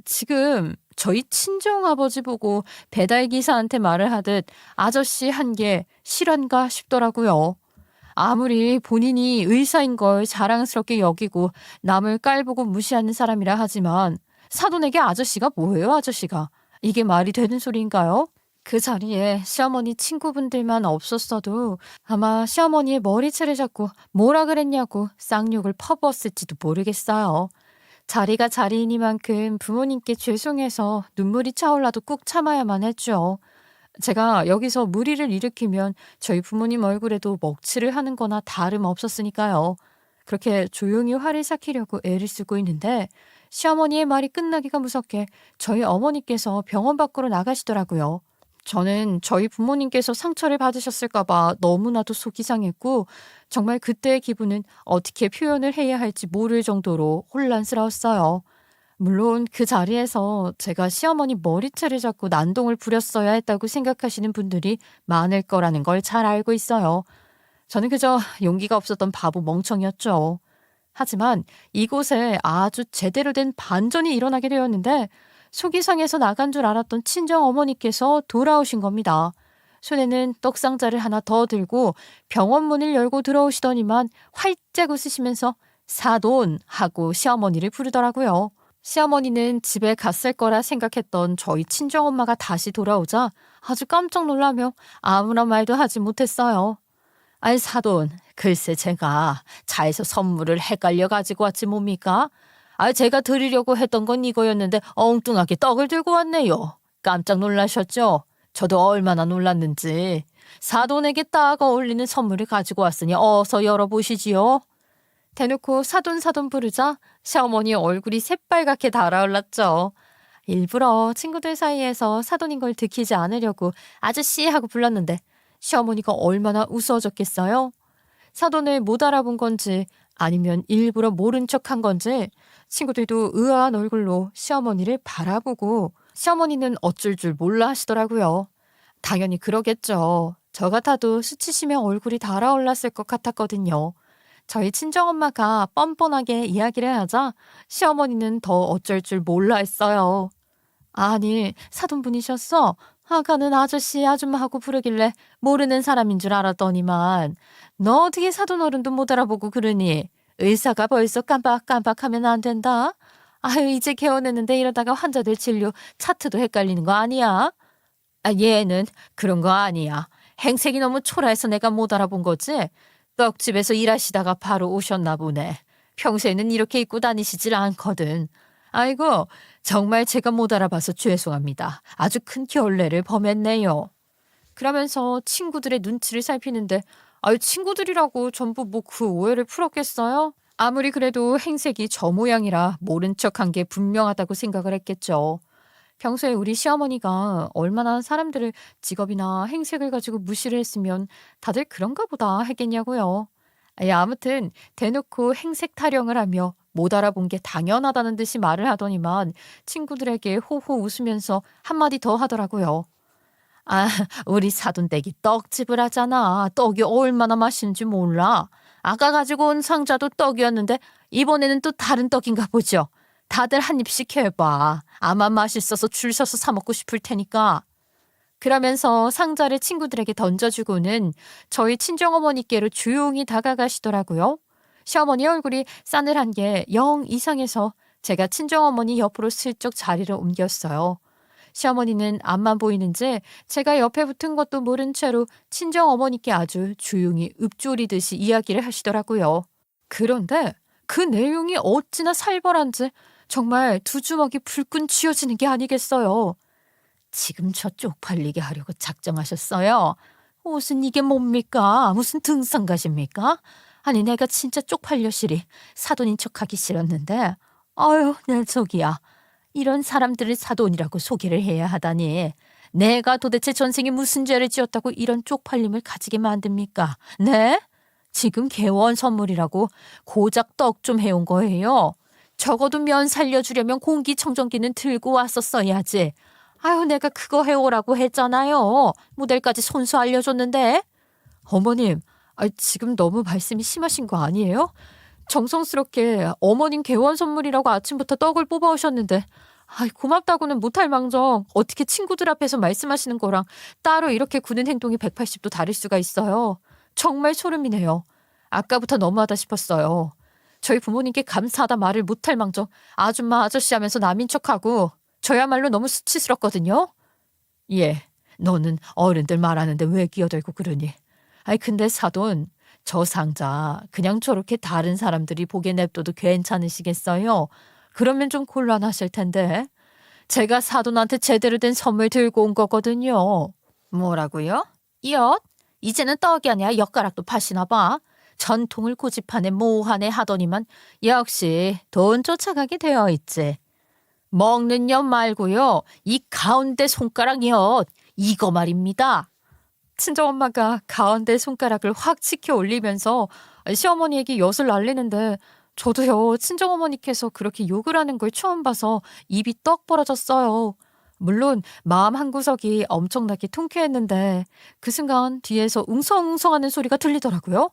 지금 저희 친정아버지 보고 배달기사한테 말을 하듯 아저씨 한 게 실화인가 싶더라고요. 아무리 본인이 의사인 걸 자랑스럽게 여기고 남을 깔보고 무시하는 사람이라 하지만 사돈에게 아저씨가 뭐예요, 아저씨가? 이게 말이 되는 소리인가요? 그 자리에 시어머니 친구분들만 없었어도 아마 시어머니의 머리채를 잡고 뭐라 그랬냐고 쌍욕을 퍼부었을지도 모르겠어요. 자리가 자리이니만큼 부모님께 죄송해서 눈물이 차올라도 꾹 참아야만 했죠. 제가 여기서 무리를 일으키면 저희 부모님 얼굴에도 먹칠을 하는 거나 다름없었으니까요. 그렇게 조용히 화를 삭히려고 애를 쓰고 있는데 시어머니의 말이 끝나기가 무섭게 저희 어머니께서 병원 밖으로 나가시더라고요. 저는 저희 부모님께서 상처를 받으셨을까 봐 너무나도 속이 상했고 정말 그때의 기분은 어떻게 표현을 해야 할지 모를 정도로 혼란스러웠어요. 물론 그 자리에서 제가 시어머니 머리채를 잡고 난동을 부렸어야 했다고 생각하시는 분들이 많을 거라는 걸 잘 알고 있어요. 저는 그저 용기가 없었던 바보 멍청이었죠. 하지만 이곳에 아주 제대로 된 반전이 일어나게 되었는데 속이 상해서 나간 줄 알았던 친정 어머니께서 돌아오신 겁니다. 손에는 떡상자를 하나 더 들고 병원 문을 열고 들어오시더니만 활짝 웃으시면서 사돈 하고 시어머니를 부르더라고요. 시어머니는 집에 갔을 거라 생각했던 저희 친정엄마가 다시 돌아오자 아주 깜짝 놀라며 아무런 말도 하지 못했어요. 아이, 사돈, 글쎄 제가 차에서 선물을 헷갈려 가지고 왔지 뭡니까? 제가 드리려고 했던 건 이거였는데 엉뚱하게 떡을 들고 왔네요. 깜짝 놀라셨죠? 저도 얼마나 놀랐는지. 사돈에게 딱 어울리는 선물을 가지고 왔으니 어서 열어보시지요. 대놓고 사돈 부르자 시어머니 얼굴이 새빨갛게 달아올랐죠. 일부러 친구들 사이에서 사돈인 걸 들키지 않으려고 아저씨 하고 불렀는데 시어머니가 얼마나 우스워졌겠어요? 사돈을 못 알아본 건지 아니면 일부러 모른 척한 건지 친구들도 의아한 얼굴로 시어머니를 바라보고 시어머니는 어쩔 줄 몰라 하시더라고요. 당연히 그러겠죠. 저 같아도 수치심에 얼굴이 달아올랐을 것 같았거든요. 저희 친정엄마가 뻔뻔하게 이야기를 하자 시어머니는 더 어쩔 줄 몰라 했어요. 아니, 사돈분이셨어? 아까는 아저씨 아줌마 하고 부르길래 모르는 사람인 줄 알았더니만 너 어떻게 사돈 어른도 못 알아보고 그러니? 의사가 벌써 깜빡깜빡하면 안 된다. 아유, 이제 개원했는데 이러다가 환자들 진료 차트도 헷갈리는 거 아니야? 얘는 그런 거 아니야. 행색이 너무 초라해서 내가 못 알아본 거지? 떡집에서 일하시다가 바로 오셨나 보네. 평소에는 이렇게 입고 다니시질 않거든. 아이고, 정말 제가 못 알아봐서 죄송합니다. 아주 큰 결례를 범했네요. 그러면서 친구들의 눈치를 살피는데 친구들이라고 전부 뭐 그 오해를 풀었겠어요? 아무리 그래도 행색이 저 모양이라 모른 척한 게 분명하다고 생각을 했겠죠. 평소에 우리 시어머니가 얼마나 사람들을 직업이나 행색을 가지고 무시를 했으면 다들 그런가 보다 했겠냐고요. 아무튼 대놓고 행색 타령을 하며 못 알아본 게 당연하다는 듯이 말을 하더니만 친구들에게 호호 웃으면서 한마디 더 하더라고요. 아, 우리 사돈댁이 떡집을 하잖아. 떡이 얼마나 맛있는지 몰라. 아까 가지고 온 상자도 떡이었는데 이번에는 또 다른 떡인가 보죠. 다들 한 입씩 해봐. 아마 맛있어서 줄 서서 사 먹고 싶을 테니까. 그러면서 상자를 친구들에게 던져주고는 저희 친정어머니께로 조용히 다가가시더라고요. 시어머니 얼굴이 싸늘한 게 영 이상해서 제가 친정어머니 옆으로 슬쩍 자리를 옮겼어요. 시어머니는 앞만 보이는지 제가 옆에 붙은 것도 모른 채로 친정어머니께 아주 조용히 읊조리듯이 이야기를 하시더라고요. 그런데 그 내용이 어찌나 살벌한지 정말 두 주먹이 불끈 쥐어지는 게 아니겠어요. 지금 저 쪽팔리게 하려고 작정하셨어요? 무슨 이게 뭡니까? 무슨 등산가십니까? 아니 내가 진짜 쪽팔려시리 사돈인 척하기 싫었는데 아유 내 저기야 이런 사람들을 사돈이라고 소개를 해야 하다니 내가 도대체 전생에 무슨 죄를 지었다고 이런 쪽팔림을 가지게 만듭니까? 네? 지금 개원 선물이라고 고작 떡 좀 해온 거예요. 적어도 면 살려주려면 공기청정기는 들고 왔었어야지. 아유 내가 그거 해오라고 했잖아요. 모델까지 손수 알려줬는데. 어머님, 지금 너무 말씀이 심하신 거 아니에요? 정성스럽게 어머님 개원 선물이라고 아침부터 떡을 뽑아오셨는데 고맙다고는 못할 망정 어떻게 친구들 앞에서 말씀하시는 거랑 따로 이렇게 구는 행동이 180도 다를 수가 있어요. 정말 소름이네요. 아까부터 너무하다 싶었어요. 저희 부모님께 감사하다 말을 못할 망정 아줌마 아저씨 하면서 남인 척하고 저야말로 너무 수치스럽거든요. 예, 너는 어른들 말하는데 왜 끼어들고 그러니. 근데 사돈 저 상자 그냥 저렇게 다른 사람들이 보게 냅둬도 괜찮으시겠어요? 그러면 좀 곤란하실 텐데. 제가 사돈한테 제대로 된 선물 들고 온 거거든요. 뭐라고요? 엿? 이제는 떡이 아니라 엿가락도 파시나 봐. 전통을 고집하네 모하네 하더니만 역시 돈 쫓아가게 되어 있지. 먹는 엿 말고요. 이 가운데 손가락 엿 이거 말입니다. 친정엄마가 가운데 손가락을 확 치켜 올리면서 시어머니에게 엿을 날리는데 저도요 친정어머니께서 그렇게 욕을 하는 걸 처음 봐서 입이 떡 벌어졌어요. 물론 마음 한구석이 엄청나게 통쾌했는데 그 순간 뒤에서 웅성웅성하는 소리가 들리더라고요.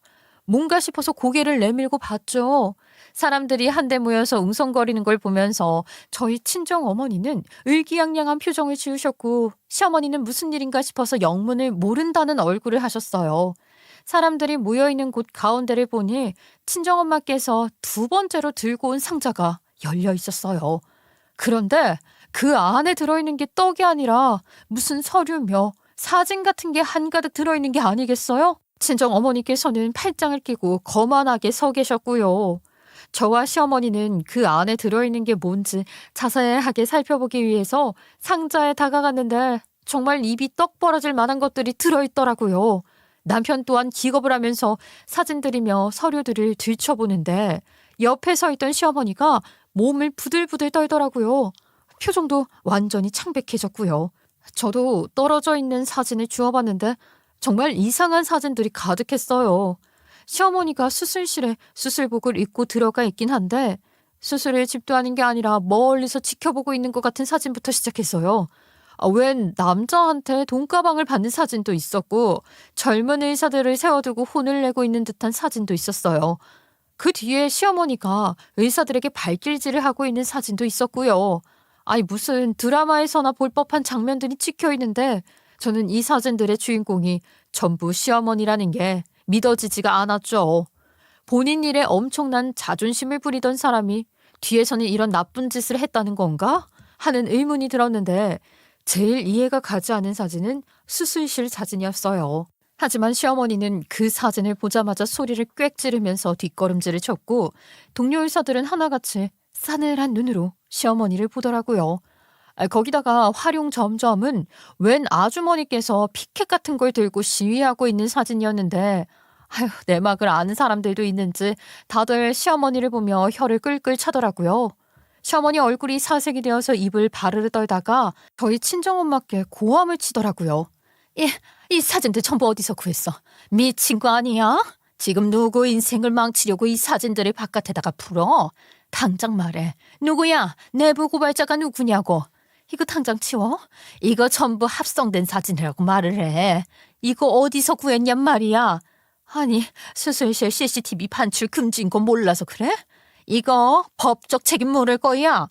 뭔가 싶어서 고개를 내밀고 봤죠. 사람들이 한데 모여서 웅성거리는 걸 보면서 저희 친정어머니는 의기양양한 표정을 지으셨고 시어머니는 무슨 일인가 싶어서 영문을 모른다는 얼굴을 하셨어요. 사람들이 모여있는 곳 가운데를 보니 친정엄마께서 두 번째로 들고 온 상자가 열려 있었어요. 그런데 그 안에 들어있는 게 떡이 아니라 무슨 서류며 사진 같은 게 한가득 들어있는 게 아니겠어요? 친정어머니께서는 팔짱을 끼고 거만하게 서 계셨고요. 저와 시어머니는 그 안에 들어있는 게 뭔지 자세하게 살펴보기 위해서 상자에 다가갔는데 정말 입이 떡 벌어질 만한 것들이 들어있더라고요. 남편 또한 기겁을 하면서 사진들이며 서류들을 들춰보는데 옆에 서 있던 시어머니가 몸을 부들부들 떨더라고요. 표정도 완전히 창백해졌고요. 저도 떨어져 있는 사진을 주워봤는데 정말 이상한 사진들이 가득했어요. 시어머니가 수술실에 수술복을 입고 들어가 있긴 한데 수술을 집도하는 게 아니라 멀리서 지켜보고 있는 것 같은 사진부터 시작했어요. 웬 남자한테 돈가방을 받는 사진도 있었고 젊은 의사들을 세워두고 혼을 내고 있는 듯한 사진도 있었어요. 그 뒤에 시어머니가 의사들에게 발길질을 하고 있는 사진도 있었고요. 무슨 드라마에서나 볼 법한 장면들이 찍혀 있는데 저는 이 사진들의 주인공이 전부 시어머니라는 게 믿어지지가 않았죠. 본인 일에 엄청난 자존심을 부리던 사람이 뒤에서는 이런 나쁜 짓을 했다는 건가? 하는 의문이 들었는데 제일 이해가 가지 않은 사진은 수술실 사진이었어요. 하지만 시어머니는 그 사진을 보자마자 소리를 꽥 지르면서 뒷걸음질을 쳤고 동료 의사들은 하나같이 싸늘한 눈으로 시어머니를 보더라고요. 거기다가 활용점점은 웬 아주머니께서 피켓 같은 걸 들고 시위하고 있는 사진이었는데 내막을 아는 사람들도 있는지 다들 시어머니를 보며 혀를 끌끌 차더라고요. 시어머니 얼굴이 사색이 되어서 입을 바르르 떨다가 저희 친정엄마께 고함을 치더라고요. 이 사진들 전부 어디서 구했어? 미친 거 아니야? 지금 누구 인생을 망치려고 이 사진들을 바깥에다가 풀어? 당장 말해. 누구야? 내부 고발자가 누구냐고. 이거 당장 치워. 이거 전부 합성된 사진이라고 말을 해. 이거 어디서 구했냔 말이야. 아니, 수술실 CCTV 반출 금지인 거 몰라서 그래? 이거 법적 책임 물을 거야.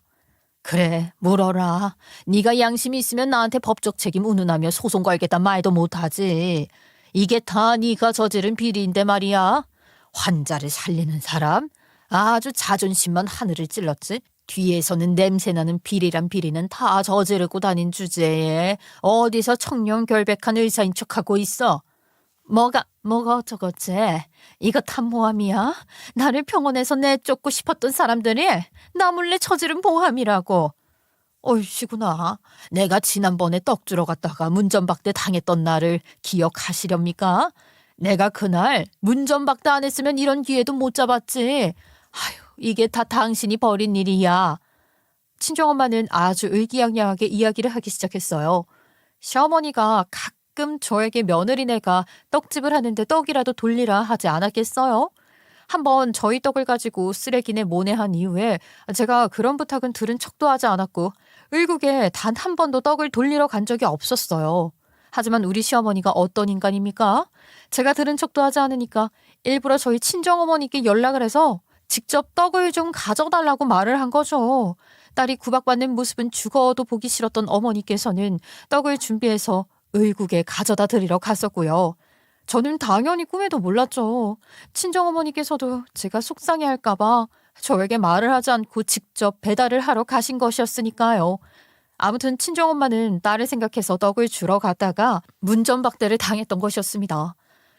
그래, 물어라. 네가 양심이 있으면 나한테 법적 책임 운운하며 소송 걸겠다 말도 못하지. 이게 다 네가 저지른 비리인데 말이야. 환자를 살리는 사람? 아주 자존심만 하늘을 찔렀지. 뒤에서는 냄새나는 비리란 비리는 다 저지르고 다닌 주제에 어디서 청렴결백한 의사인 척하고 있어. 뭐가 어쩌겠지. 이거 탐모함이야? 나를 병원에서 내쫓고 싶었던 사람들이 나 몰래 저지른 모함이라고. 얼씨구나. 내가 지난번에 떡 주러 갔다가 문전박대 당했던 날을 기억하시렵니까? 내가 그날 문전박대 안 했으면 이런 기회도 못 잡았지. 아휴, 이게 다 당신이 벌인 일이야. 친정엄마는 아주 의기양양하게 이야기를 하기 시작했어요. 시어머니가 가끔 저에게 며느리네가 떡집을 하는데 떡이라도 돌리라 하지 않았겠어요? 한번 저희 떡을 가지고 쓰레기내 모내한 이후에 제가 그런 부탁은 들은 척도 하지 않았고 을국에 단 한 번도 떡을 돌리러 간 적이 없었어요. 하지만 우리 시어머니가 어떤 인간입니까? 제가 들은 척도 하지 않으니까 일부러 저희 친정어머니께 연락을 해서 직접 떡을 좀 가져달라고 말을 한 거죠. 딸이 구박받는 모습은 죽어도 보기 싫었던 어머니께서는 떡을 준비해서 을국에 가져다 드리러 갔었고요. 저는 당연히 꿈에도 몰랐죠. 친정어머니께서도 제가 속상해할까봐 저에게 말을 하지 않고 직접 배달을 하러 가신 것이었으니까요. 아무튼 친정엄마는 딸을 생각해서 떡을 주러 갔다가 문전박대를 당했던 것이었습니다.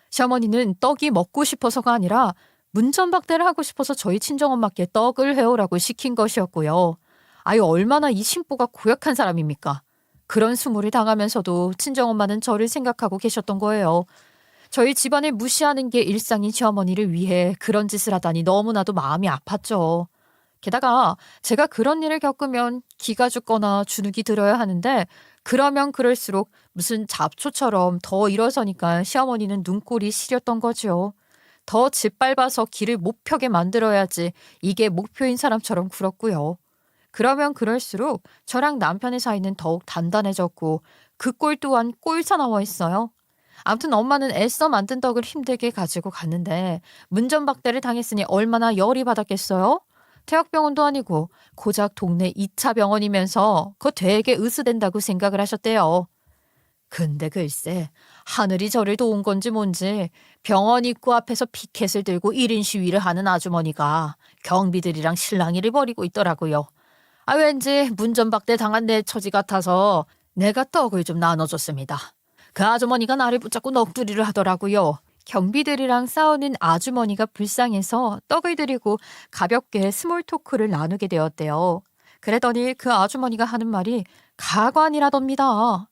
시어머니는 떡이 먹고 싶어서가 아니라 문전박대를 하고 싶어서 저희 친정엄마께 떡을 해오라고 시킨 것이었고요. 아유, 얼마나 이 심보가 고약한 사람입니까? 그런 수모를 당하면서도 친정엄마는 저를 생각하고 계셨던 거예요. 저희 집안을 무시하는 게 일상인 시어머니를 위해 그런 짓을 하다니 너무나도 마음이 아팠죠. 게다가 제가 그런 일을 겪으면 기가 죽거나 주눅이 들어야 하는데 그러면 그럴수록 무슨 잡초처럼 더 일어서니까 시어머니는 눈꼴이 시렸던 거죠. 더 짓밟아서 길을 못 펴게 만들어야지 이게 목표인 사람처럼 굴었고요. 그러면 그럴수록 저랑 남편의 사이는 더욱 단단해졌고 그 꼴 또한 꼴사나워 있어요. 아무튼 엄마는 애써 만든 떡을 힘들게 가지고 갔는데 문전박대를 당했으니 얼마나 열이 받았겠어요? 태학병원도 아니고 고작 동네 2차 병원이면서 그거 되게 으스댄다고 생각을 하셨대요. 근데 글쎄 하늘이 저를 도운 건지 뭔지 병원 입구 앞에서 피켓을 들고 1인 시위를 하는 아주머니가 경비들이랑 실랑이를 벌이고 있더라고요. 왠지 문전박대 당한 내 처지 같아서 내가 떡을 좀 나눠줬습니다. 그 아주머니가 나를 붙잡고 넋두리를 하더라고요. 경비들이랑 싸우는 아주머니가 불쌍해서 떡을 드리고 가볍게 스몰 토크를 나누게 되었대요. 그랬더니 그 아주머니가 하는 말이 가관이라답니다.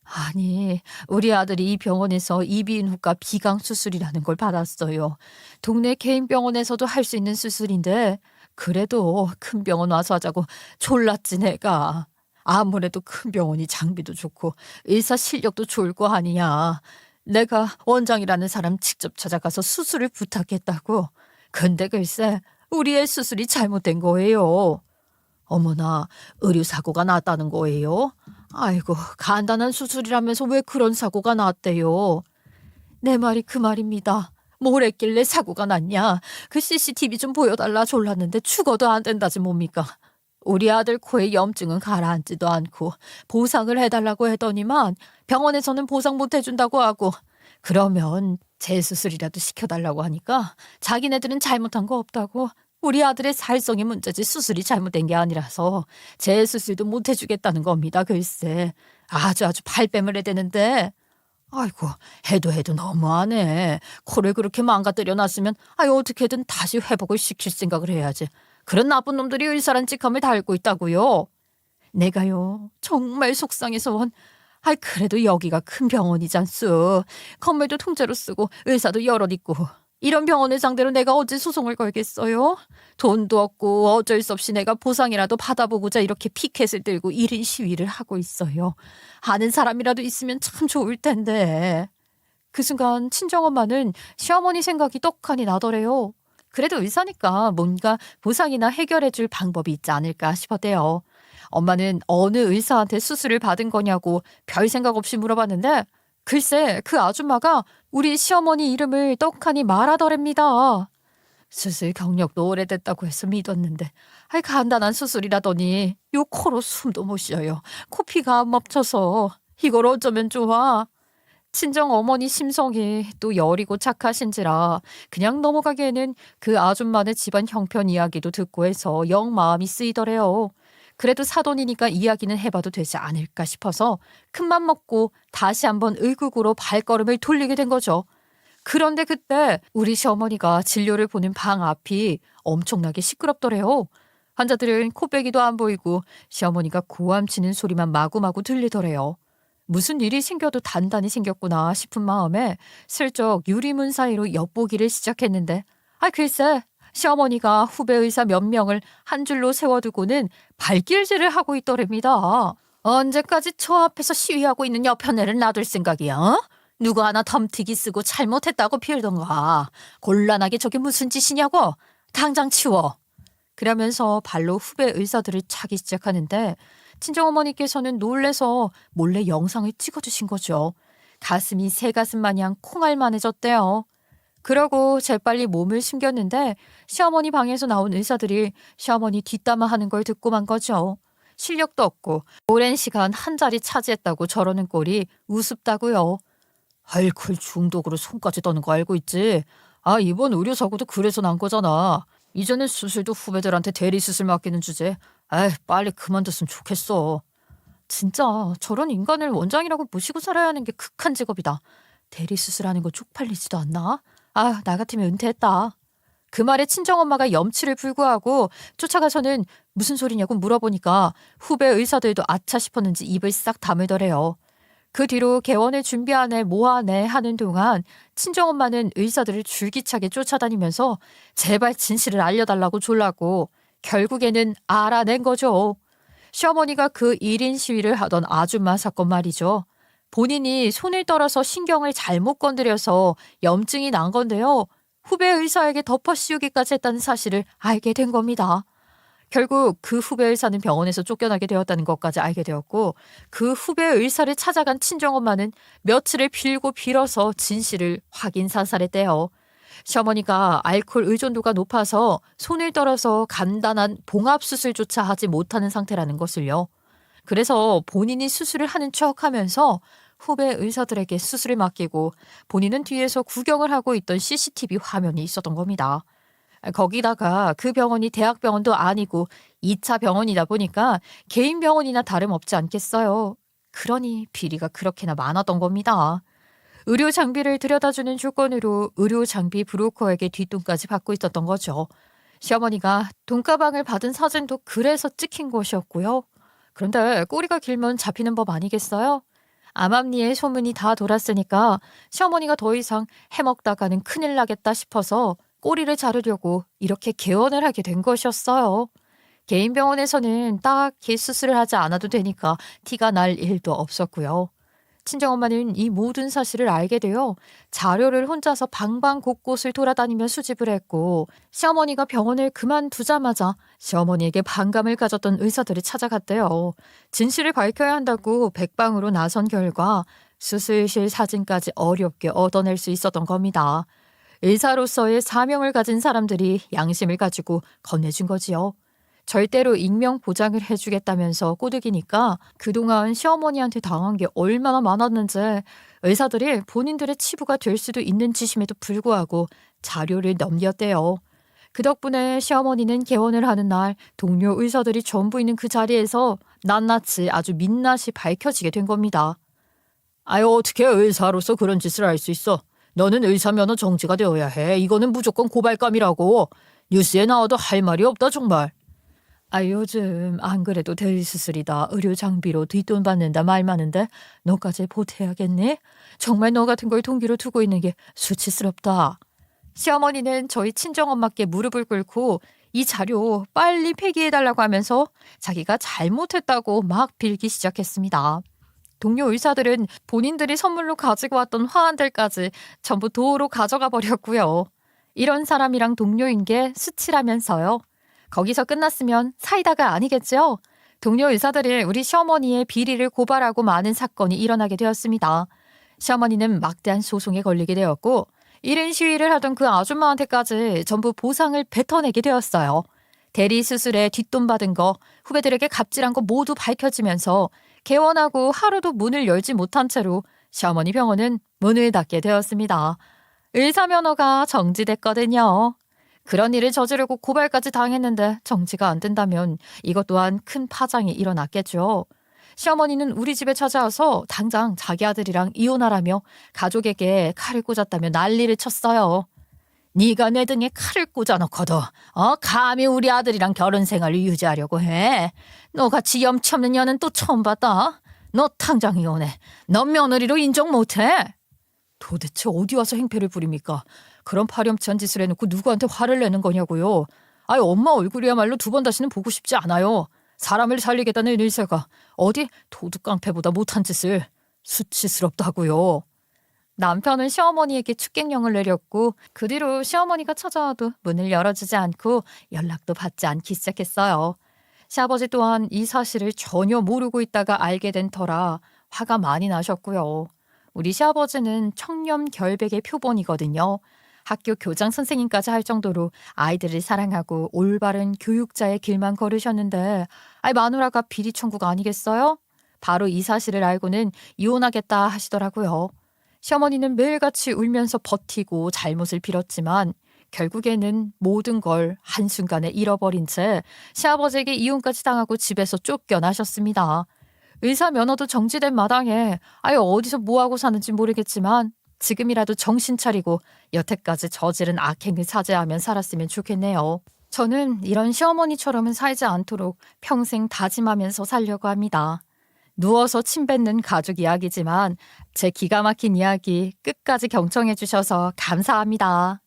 아니, 우리 아들이 이 병원에서 이비인후과 비강 수술이라는 걸 받았어요. 동네 개인 병원에서도 할 수 있는 수술인데 그래도 큰 병원 와서 하자고 졸랐지 내가. 아무래도 큰 병원이 장비도 좋고 의사 실력도 좋을 거 아니야. 내가 원장이라는 사람 직접 찾아가서 수술을 부탁했다고. 근데 글쎄 우리 애 수술이 잘못된 거예요. 어머나, 의료사고가 났다는 거예요? 아이고, 간단한 수술이라면서 왜 그런 사고가 났대요? 내 말이 그 말입니다. 뭘 했길래 사고가 났냐? 그 CCTV 좀 보여달라 졸랐는데 죽어도 안 된다지 뭡니까? 우리 아들 코에 염증은 가라앉지도 않고 보상을 해달라고 했더니만 병원에서는 보상 못 해준다고 하고 그러면 재수술이라도 시켜달라고 하니까 자기네들은 잘못한 거 없다고 우리 아들의 살성이 문제지 수술이 잘못된 게 아니라서 재수술도 못 해주겠다는 겁니다. 글쎄 아주 발뺌을 해대는데 아이고 해도 너무하네. 코를 그렇게 망가뜨려 놨으면 어떻게든 다시 회복을 시킬 생각을 해야지. 그런 나쁜 놈들이 의사란 직함을 달고 있다고요. 내가요 정말 속상해서 그래도 여기가 큰 병원이잖소. 건물도 통째로 쓰고 의사도 여럿 있고 이런 병원을 상대로 내가 어찌 소송을 걸겠어요? 돈도 없고 어쩔 수 없이 내가 보상이라도 받아보고자 이렇게 피켓을 들고 1인 시위를 하고 있어요. 아는 사람이라도 있으면 참 좋을 텐데. 그 순간 친정엄마는 시어머니 생각이 떡하니 나더래요. 그래도 의사니까 뭔가 보상이나 해결해줄 방법이 있지 않을까 싶었대요. 엄마는 어느 의사한테 수술을 받은 거냐고 별 생각 없이 물어봤는데 글쎄 그 아줌마가 우리 시어머니 이름을 떡하니 말하더랍니다. 수술 경력도 오래됐다고 해서 믿었는데 간단한 수술이라더니 요 코로 숨도 못 쉬어요. 코피가 안 멈춰서 이걸 어쩌면 좋아. 친정 어머니 심성이 또 여리고 착하신지라 그냥 넘어가기에는 그 아줌마네 집안 형편 이야기도 듣고 해서 영 마음이 쓰이더래요. 그래도 사돈이니까 이야기는 해봐도 되지 않을까 싶어서 큰맘 먹고 다시 한번 의국으로 발걸음을 돌리게 된 거죠. 그런데 그때 우리 시어머니가 진료를 보는 방 앞이 엄청나게 시끄럽더래요. 환자들은 코빼기도 안 보이고 시어머니가 고함치는 소리만 마구마구 들리더래요. 무슨 일이 생겨도 단단히 생겼구나 싶은 마음에 슬쩍 유리문 사이로 엿보기를 시작했는데 글쎄 시어머니가 후배 의사 몇 명을 한 줄로 세워두고는 발길질을 하고 있더랍니다. 언제까지 저 앞에서 시위하고 있는 옆편 애를 놔둘 생각이야? 누구 하나 덤튀기 쓰고 잘못했다고 빌던가. 곤란하게 저게 무슨 짓이냐고. 당장 치워. 그러면서 발로 후배 의사들을 차기 시작하는데 친정어머니께서는 놀래서 몰래 영상을 찍어주신 거죠. 가슴이 새가슴 마냥 콩알만해졌대요. 그러고 재빨리 몸을 숨겼는데 시어머니 방에서 나온 의사들이 시어머니 뒷담화하는 걸 듣고 만 거죠. 실력도 없고 오랜 시간 한 자리 차지했다고 저러는 꼴이 우습다고요. 알코올 중독으로 손까지 떠는 거 알고 있지? 이번 의료사고도 그래서 난 거잖아. 이제는 수술도 후배들한테 대리수술 맡기는 주제. 빨리 그만뒀으면 좋겠어. 진짜 저런 인간을 원장이라고 모시고 살아야 하는 게 극한 직업이다. 대리수술하는 거 쪽팔리지도 않나? 나 같으면 은퇴했다. 그 말에 친정엄마가 염치를 불구하고 쫓아가서는 무슨 소리냐고 물어보니까 후배 의사들도 아차 싶었는지 입을 싹 다물더래요. 그 뒤로 개원을 준비하네 뭐하네 하는 동안 친정엄마는 의사들을 줄기차게 쫓아다니면서 제발 진실을 알려달라고 졸라고 결국에는 알아낸 거죠. 시어머니가 그 1인 시위를 하던 아줌마 사건 말이죠. 본인이 손을 떨어서 신경을 잘못 건드려서 염증이 난 건데요. 후배 의사에게 덮어 씌우기까지 했다는 사실을 알게 된 겁니다. 결국 그 후배 의사는 병원에서 쫓겨나게 되었다는 것까지 알게 되었고 그 후배 의사를 찾아간 친정엄마는 며칠을 빌고 빌어서 진실을 확인사살했대요. 시어머니가 알코올 의존도가 높아서 손을 떨어서 간단한 봉합수술조차 하지 못하는 상태라는 것을요. 그래서 본인이 수술을 하는 척하면서 후배 의사들에게 수술을 맡기고 본인은 뒤에서 구경을 하고 있던 CCTV 화면이 있었던 겁니다. 거기다가 그 병원이 대학병원도 아니고 2차 병원이다 보니까 개인 병원이나 다름없지 않겠어요. 그러니 비리가 그렇게나 많았던 겁니다. 의료 장비를 들여다주는 조건으로 의료 장비 브로커에게 뒷돈까지 받고 있었던 거죠. 시어머니가 돈가방을 받은 사진도 그래서 찍힌 것이었고요. 그런데 꼬리가 길면 잡히는 법 아니겠어요? 암암리에 소문이 다 돌았으니까 시어머니가 더 이상 해먹다가는 큰일 나겠다 싶어서 꼬리를 자르려고 이렇게 개원을 하게 된 것이었어요. 개인 병원에서는 딱히 수술을 하지 않아도 되니까 티가 날 일도 없었고요. 친정엄마는 이 모든 사실을 알게 되어 자료를 혼자서 방방 곳곳을 돌아다니며 수집을 했고 시어머니가 병원을 그만두자마자 시어머니에게 반감을 가졌던 의사들을 찾아갔대요. 진실을 밝혀야 한다고 백방으로 나선 결과 수술실 사진까지 어렵게 얻어낼 수 있었던 겁니다. 의사로서의 사명을 가진 사람들이 양심을 가지고 건네준 거지요. 절대로 익명 보장을 해주겠다면서 꼬드기니까 그동안 시어머니한테 당한 게 얼마나 많았는지 의사들이 본인들의 치부가 될 수도 있는 짓임에도 불구하고 자료를 넘겼대요. 그 덕분에 시어머니는 개원을 하는 날 동료 의사들이 전부 있는 그 자리에서 낱낱이 아주 민낯이 밝혀지게 된 겁니다. 어떻게 의사로서 그런 짓을 할 수 있어? 너는 의사 면허 정지가 되어야 해. 이거는 무조건 고발감이라고. 뉴스에 나와도 할 말이 없다 정말. 요즘 안 그래도 대리수술이다. 의료 장비로 뒷돈 받는다 말 많은데 너까지 보태야겠니? 정말 너 같은 걸 동기로 두고 있는 게 수치스럽다. 시어머니는 저희 친정엄마께 무릎을 꿇고 이 자료 빨리 폐기해달라고 하면서 자기가 잘못했다고 막 빌기 시작했습니다. 동료 의사들은 본인들이 선물로 가지고 왔던 화환들까지 전부 도로 가져가 버렸고요. 이런 사람이랑 동료인 게 수치라면서요. 거기서 끝났으면 사이다가 아니겠죠? 동료 의사들이 우리 시어머니의 비리를 고발하고 많은 사건이 일어나게 되었습니다. 시어머니는 막대한 소송에 걸리게 되었고 1인 시위를 하던 그 아줌마한테까지 전부 보상을 뱉어내게 되었어요. 대리 수술에 뒷돈 받은 거, 후배들에게 갑질한 거 모두 밝혀지면서 개원하고 하루도 문을 열지 못한 채로 시어머니 병원은 문을 닫게 되었습니다. 의사 면허가 정지됐거든요. 그런 일을 저지르고 고발까지 당했는데 정지가 안 된다면 이것 또한 큰 파장이 일어났겠죠. 시어머니는 우리 집에 찾아와서 당장 자기 아들이랑 이혼하라며 가족에게 칼을 꽂았다며 난리를 쳤어요. 네가 내 등에 칼을 꽂아놓고도 감히 우리 아들이랑 결혼 생활을 유지하려고 해. 너같이 염치 없는 년은 또 처음 봤다. 너 당장 이혼해. 넌 며느리로 인정 못해. 도대체 어디 와서 행패를 부립니까? 그런 파렴치한 짓을 해놓고 누구한테 화를 내는 거냐고요. 아이 엄마 얼굴이야말로 두 번 다시는 보고 싶지 않아요. 사람을 살리겠다는 일세가 어디 도둑깡패보다 못한 짓을. 수치스럽다고요. 남편은 시어머니에게 축객령을 내렸고 그 뒤로 시어머니가 찾아와도 문을 열어주지 않고 연락도 받지 않기 시작했어요. 시아버지 또한 이 사실을 전혀 모르고 있다가 알게 된 터라 화가 많이 나셨고요. 우리 시아버지는 청렴 결백의 표본이거든요. 학교 교장 선생님까지 할 정도로 아이들을 사랑하고 올바른 교육자의 길만 걸으셨는데 마누라가 비리 천국 아니겠어요? 바로 이 사실을 알고는 이혼하겠다 하시더라고요. 시어머니는 매일같이 울면서 버티고 잘못을 빌었지만 결국에는 모든 걸 한순간에 잃어버린 채 시아버지에게 이혼까지 당하고 집에서 쫓겨나셨습니다. 의사 면허도 정지된 마당에 어디서 뭐하고 사는지 모르겠지만 지금이라도 정신 차리고 여태까지 저지른 악행을 자제하면 살았으면 좋겠네요. 저는 이런 시어머니처럼은 살지 않도록 평생 다짐하면서 살려고 합니다. 누워서 침 뱉는 가족 이야기지만 제 기가 막힌 이야기 끝까지 경청해 주셔서 감사합니다.